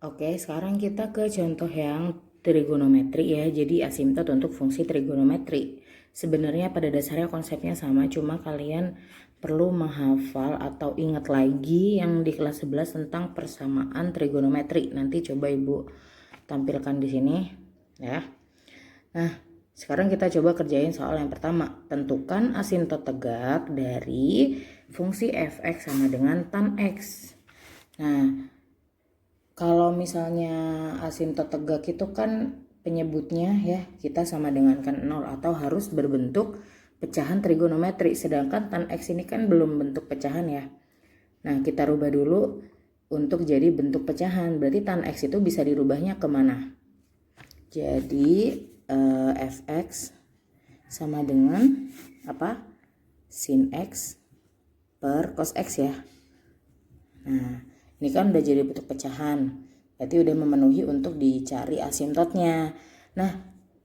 Oke, sekarang kita ke contoh yang trigonometri ya. Jadi asimtot untuk fungsi trigonometri. Sebenarnya pada dasarnya konsepnya sama, cuma kalian perlu menghafal atau ingat lagi yang di kelas 11 tentang persamaan trigonometri. Nanti coba Ibu tampilkan di sini ya. Nah, sekarang kita coba kerjain soal yang pertama. Tentukan asimtot tegak dari fungsi fx sama dengan tan x. Nah, kalau misalnya asimtot tegak itu kan penyebutnya ya kita sama dengan kan 0 atau harus berbentuk pecahan trigonometri, sedangkan tan x ini kan belum bentuk pecahan ya. Nah, kita rubah dulu untuk jadi bentuk pecahan. Berarti tan x itu bisa dirubahnya kemana? Jadi fx sama dengan apa? Sin x per cos x ya. Nah, ini kan udah jadi bentuk pecahan. Berarti udah memenuhi untuk dicari asimtotnya. Nah,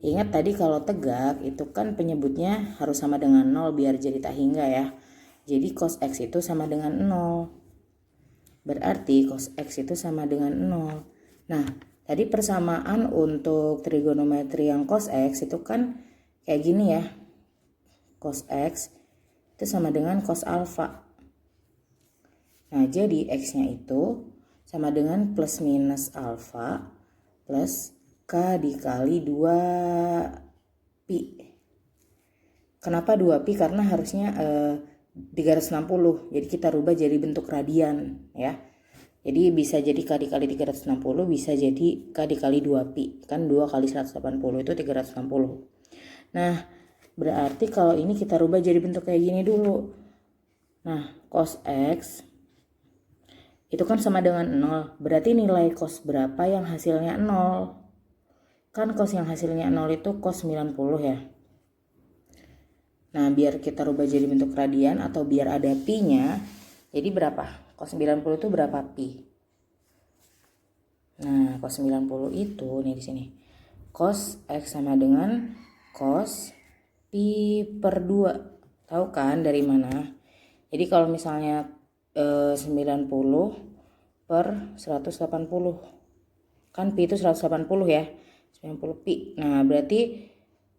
ingat tadi kalau tegak itu kan penyebutnya harus sama dengan 0 biar jadi tak hingga ya. Jadi cos x itu sama dengan 0. Berarti cos x itu sama dengan 0. Nah, tadi persamaan untuk trigonometri yang cos x itu kan kayak gini ya. Cos x itu sama dengan cos alfa. Nah, jadi x-nya itu sama dengan plus minus alfa plus k dikali 2 pi. Kenapa 2 pi? Karena harusnya 360. Jadi kita rubah jadi bentuk radian ya. Jadi bisa jadi k dikali 360, bisa jadi k dikali 2 pi. Kan 2 kali 180 itu 360. Nah, berarti kalau ini kita rubah jadi bentuk kayak gini dulu. Nah, cos x itu kan sama dengan 0. Berarti nilai cos berapa yang hasilnya 0? Kan cos yang hasilnya 0 itu cos 90 ya. Nah, biar kita rubah jadi bentuk radian atau biar ada pi-nya, jadi berapa? Cos 90 itu berapa pi? Nah, cos 90 itu nih di sini. Cos x sama dengan cos pi per 2. Tahu kan dari mana? Jadi kalau misalnya 90 per 180. Kan pi itu 180 ya. 90 pi. Nah, berarti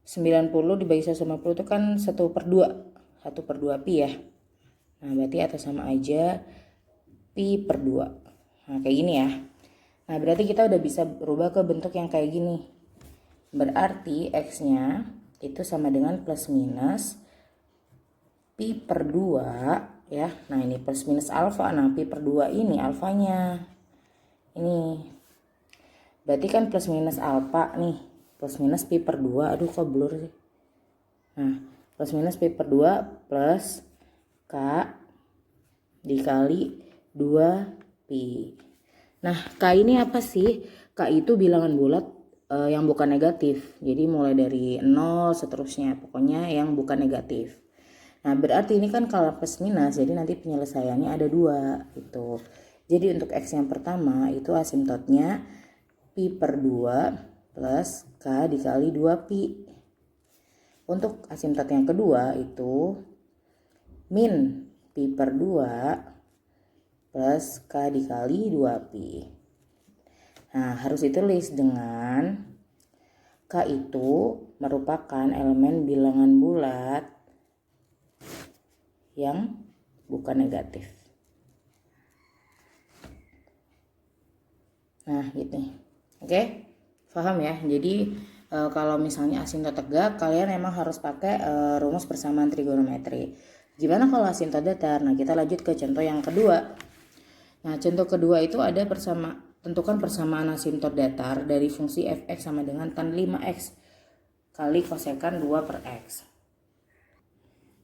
90 dibagi 180 itu kan 1 per 2. 1 per 2 pi ya. Nah, berarti atau sama aja pi per 2. Nah, kayak gini ya. Nah, berarti kita udah bisa berubah ke bentuk yang kayak gini. Berarti x-nya itu sama dengan plus minus pi per 2 ya. Nah, ini plus minus alfa. Nah, pi per 2 ini alfanya. Ini. Berarti kan plus minus alfa nih. Plus minus pi per 2. Aduh, kok blur sih. Nah, plus minus pi per 2 plus k dikali 2 pi. Nah, k ini apa sih? K itu bilangan bulat yang bukan negatif. Jadi mulai dari 0 seterusnya. Pokoknya yang bukan negatif. Nah, berarti ini kan kalau plus minus, jadi nanti penyelesaiannya ada 2 gitu. Jadi untuk x yang pertama itu asimtotnya pi per 2 plus k dikali 2 pi. Untuk asimtot yang kedua itu min pi per 2 plus k dikali 2 pi. Nah, harus ditulis dengan k itu merupakan elemen bilangan bulat yang bukan negatif. Nah, gitu. Oke? Paham ya? Jadi kalau misalnya asimtot tegak, kalian emang harus pakai rumus persamaan trigonometri. Gimana kalau asimtot datar? Nah, kita lanjut ke contoh yang kedua. Nah, contoh kedua itu ada tentukan persamaan asimtot datar dari fungsi fx sama dengan tan 5x kali kosekan 2 per x.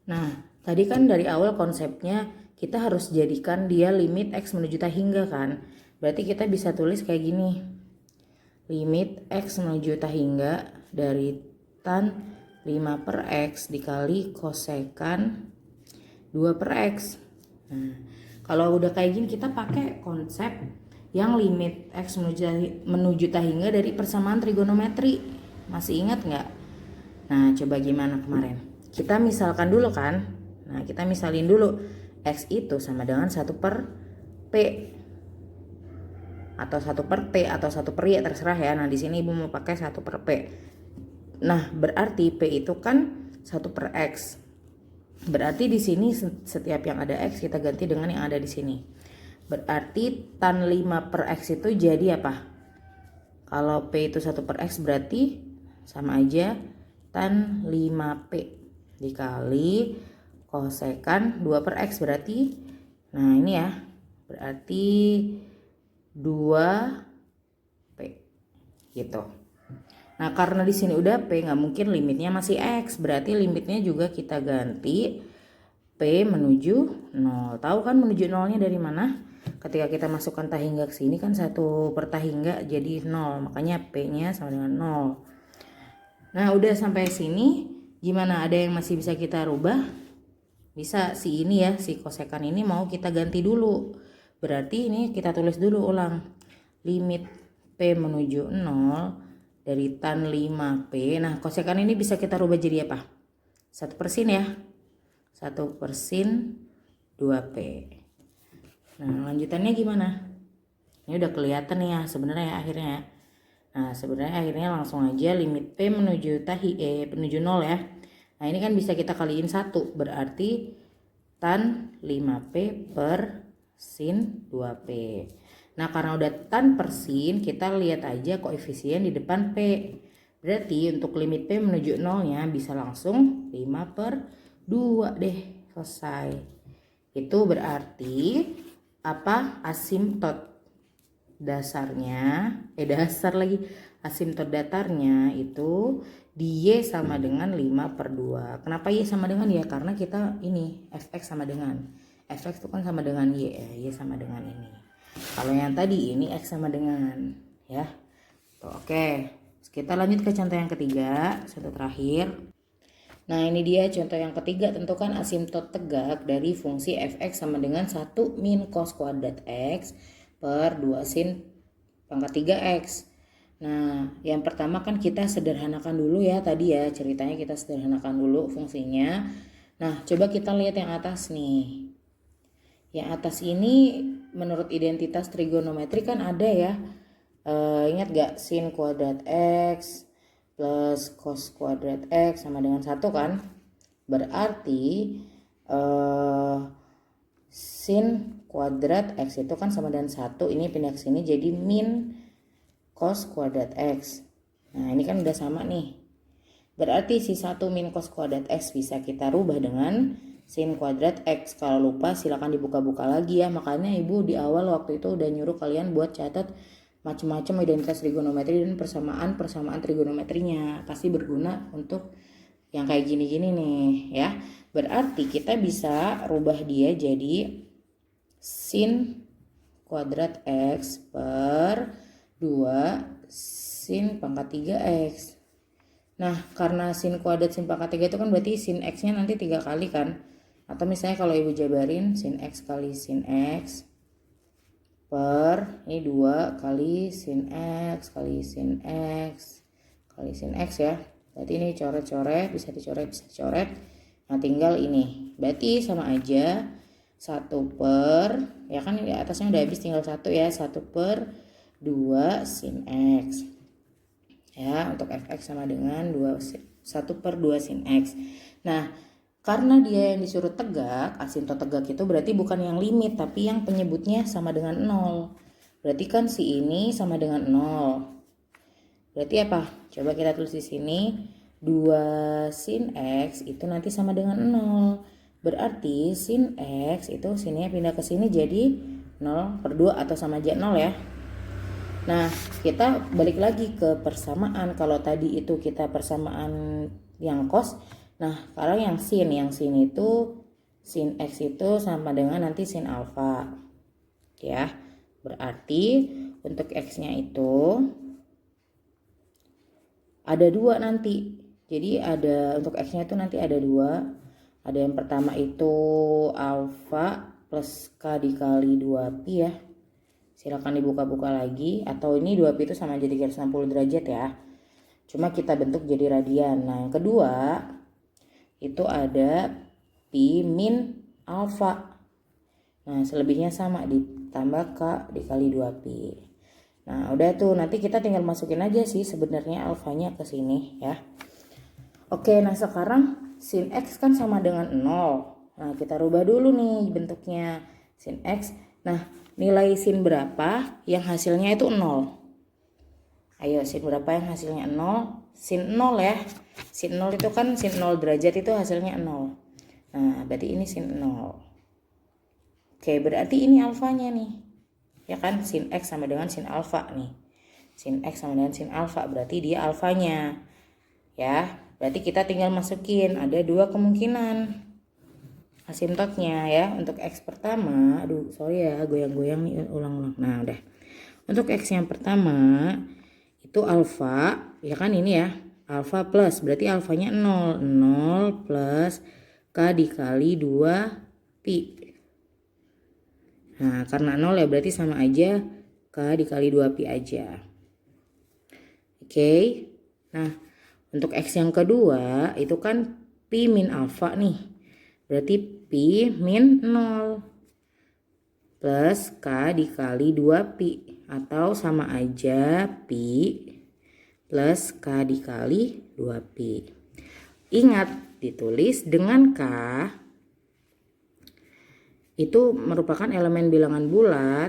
Nah, tadi kan dari awal konsepnya kita harus jadikan dia limit x menuju tak hingga kan. Berarti kita bisa tulis kayak gini. Limit x menuju tak hingga dari tan 5 per x dikali kosekan 2 per x. Nah, kalau udah kayak gini kita pakai konsep yang limit x menuju tak hingga dari persamaan trigonometri. Masih ingat nggak? Nah, coba gimana kemarin? Kita misalkan dulu kan. Nah, kita misalin dulu. X itu sama dengan 1 per P. atau 1/T atau 1/Y terserah ya. Nah di sini ibu mau pakai 1/P. Nah berarti P itu kan 1/X. Berarti di sini setiap yang ada X kita ganti dengan yang ada di sini. Berarti tan 5/X itu jadi apa? Kalau P itu 1/X berarti sama aja tan 5P dikali kosekan 2/X berarti, nah ini ya, berarti 2P gitu. Nah karena di sini udah P, nggak mungkin limitnya masih X, berarti limitnya juga kita ganti P menuju 0. Tahu kan menuju 0-nya dari mana? Ketika kita masukkan tahingga ke sini kan 1/tahingga jadi 0, makanya P-nya sama dengan 0. Nah udah sampai sini gimana, ada yang masih bisa kita rubah? Bisa, si ini ya, si kosekan ini mau kita ganti dulu. Berarti ini kita tulis dulu ulang. Limit P menuju 0 dari tan 5P. Nah kosekan ini bisa kita rubah jadi apa? 1/sin ya. 1/sin 2P. Nah lanjutannya gimana? Ini udah kelihatan nih ya sebenarnya ya, akhirnya ya. Nah sebenarnya akhirnya langsung aja limit P menuju menuju 0 ya. Nah ini kan bisa kita kaliin 1, berarti tan 5P per sin 2P. Nah karena udah tan per sin, kita lihat aja koefisien di depan P. Berarti untuk limit P menuju 0-nya bisa langsung 5/2 deh, selesai. Itu berarti apa? Asimtot dasarnya, asimtot datarnya itu di Y sama dengan 5/2. Kenapa Y sama dengan ya? Karena kita ini fx sama dengan, fx itu kan sama dengan Y ya, Y sama dengan ini. Kalau yang tadi ini X sama dengan ya. Tuh, oke. Kita lanjut ke contoh yang ketiga, contoh terakhir. Nah ini dia contoh yang ketiga, tentukan asimtot tegak dari fungsi fx sama dengan 1 min cos kuadrat X per 2 sin pangkat 3X. Nah yang pertama kan kita sederhanakan dulu ya, tadi ya ceritanya kita sederhanakan dulu fungsinya. Nah coba kita lihat yang atas nih. Yang atas ini menurut identitas trigonometri kan ada ya, ingat gak, sin kuadrat X plus cos kuadrat X sama dengan 1 kan. Berarti sin kuadrat X itu kan sama dengan 1, ini pindah ke sini jadi min cos kuadrat X. Nah ini kan udah sama nih. Berarti si 1 min cos kuadrat X bisa kita rubah dengan sin kuadrat X. Kalau lupa silakan dibuka-buka lagi ya. Makanya ibu di awal waktu itu udah nyuruh kalian buat catat macam-macam identitas trigonometri dan persamaan trigonometrinya. Pasti berguna untuk yang kayak gini-gini nih ya. Berarti kita bisa rubah dia jadi sin kuadrat X per 2 sin pangkat 3X. Nah karena sin kuadrat sin pangkat 3 itu kan berarti sin X nya nanti 3 kali kan. Atau misalnya kalau ibu jabarin sin X kali sin X per ini 2 kali sin X kali sin X kali sin X ya. Berarti ini coret-coret, bisa dicoret. Nah tinggal ini, berarti sama aja 1 per, ya kan ini atasnya udah habis tinggal 1 ya, 1/2 sin X ya, untuk fx sama dengan 1/2 sin X. Nah karena dia yang disuruh tegak, asimtot tegak itu berarti bukan yang limit tapi yang penyebutnya sama dengan 0. Berarti kan si ini sama dengan 0. Berarti apa? Coba kita tulis di sini, 2 sin X itu nanti sama dengan 0. Berarti sin X itu sininya pindah ke sini jadi 0/2 atau sama aja 0 ya. Nah kita balik lagi ke persamaan. Kalau tadi itu kita persamaan yang cos, nah kalau yang sin itu sin X itu sama dengan nanti sin alfa ya. Berarti untuk X nya itu ada 2 nanti. Jadi ada untuk X nya itu nanti ada 2. Ada yang pertama itu alfa plus K dikali 2pi ya. Silakan dibuka-buka lagi. Atau ini 2pi itu sama jadi 360 derajat ya. Cuma kita bentuk jadi radian. Nah yang kedua itu ada pi min alfa. Nah selebihnya sama ditambah K dikali 2pi. Nah udah tuh, nanti kita tinggal masukin aja sih sebenarnya alfanya ke sini ya. Oke, nah sekarang sin X kan sama dengan 0. Nah kita rubah dulu nih bentuknya sin X. Nah nilai sin berapa yang hasilnya itu 0? Ayo, sin berapa yang hasilnya 0? Sin 0 ya. Sin 0 itu kan sin 0 derajat itu hasilnya 0. Nah berarti ini sin 0. Oke, berarti ini alfanya nih. Ya kan, sin X sama dengan sin alfa nih. Sin X sama dengan sin alfa, berarti dia alfanya. Ya, berarti kita tinggal masukin, ada dua kemungkinan asimtotnya ya. Untuk X pertama, aduh sorry ya, goyang-goyang nih, ulang-ulang. Nah udah, untuk X yang pertama itu alfa, ya kan ini ya, alfa plus, berarti alfanya 0. 0 plus K dikali 2 pi. Nah karena 0 ya berarti sama aja K dikali 2 pi aja. Oke, nah untuk X yang kedua itu kan pi min alfa nih, berarti pi min 0 plus K dikali 2 pi, atau sama aja pi plus K dikali 2 pi. Ingat, ditulis dengan K itu merupakan elemen bilangan bulat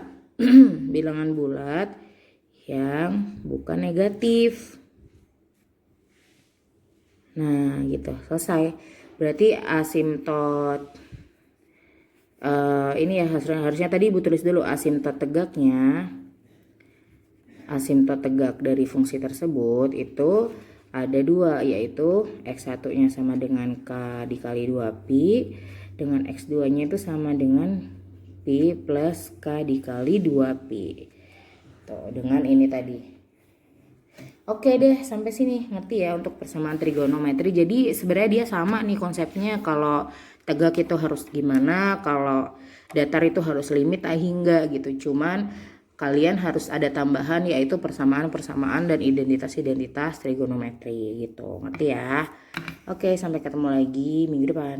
bilangan bulat yang bukan negatif. Nah gitu, selesai. Berarti asimtot ini ya harusnya tadi ibu tulis dulu asimtot tegaknya. Asimtot tegak dari fungsi tersebut itu ada dua, yaitu X1 nya sama dengan K dikali 2 pi, dengan X2 nya itu sama dengan pi plus K dikali 2 pi. Tuh, dengan ini tadi. Oke deh, sampai sini ngerti ya untuk persamaan trigonometri. Jadi sebenarnya dia sama nih konsepnya, kalau tegak itu harus gimana, kalau datar itu harus limit hingga gitu. Cuman kalian harus ada tambahan, yaitu persamaan-persamaan dan identitas-identitas trigonometri gitu. Ngerti ya? Oke, sampai ketemu lagi minggu depan.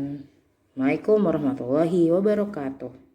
Assalamualaikum warahmatullahi wabarakatuh.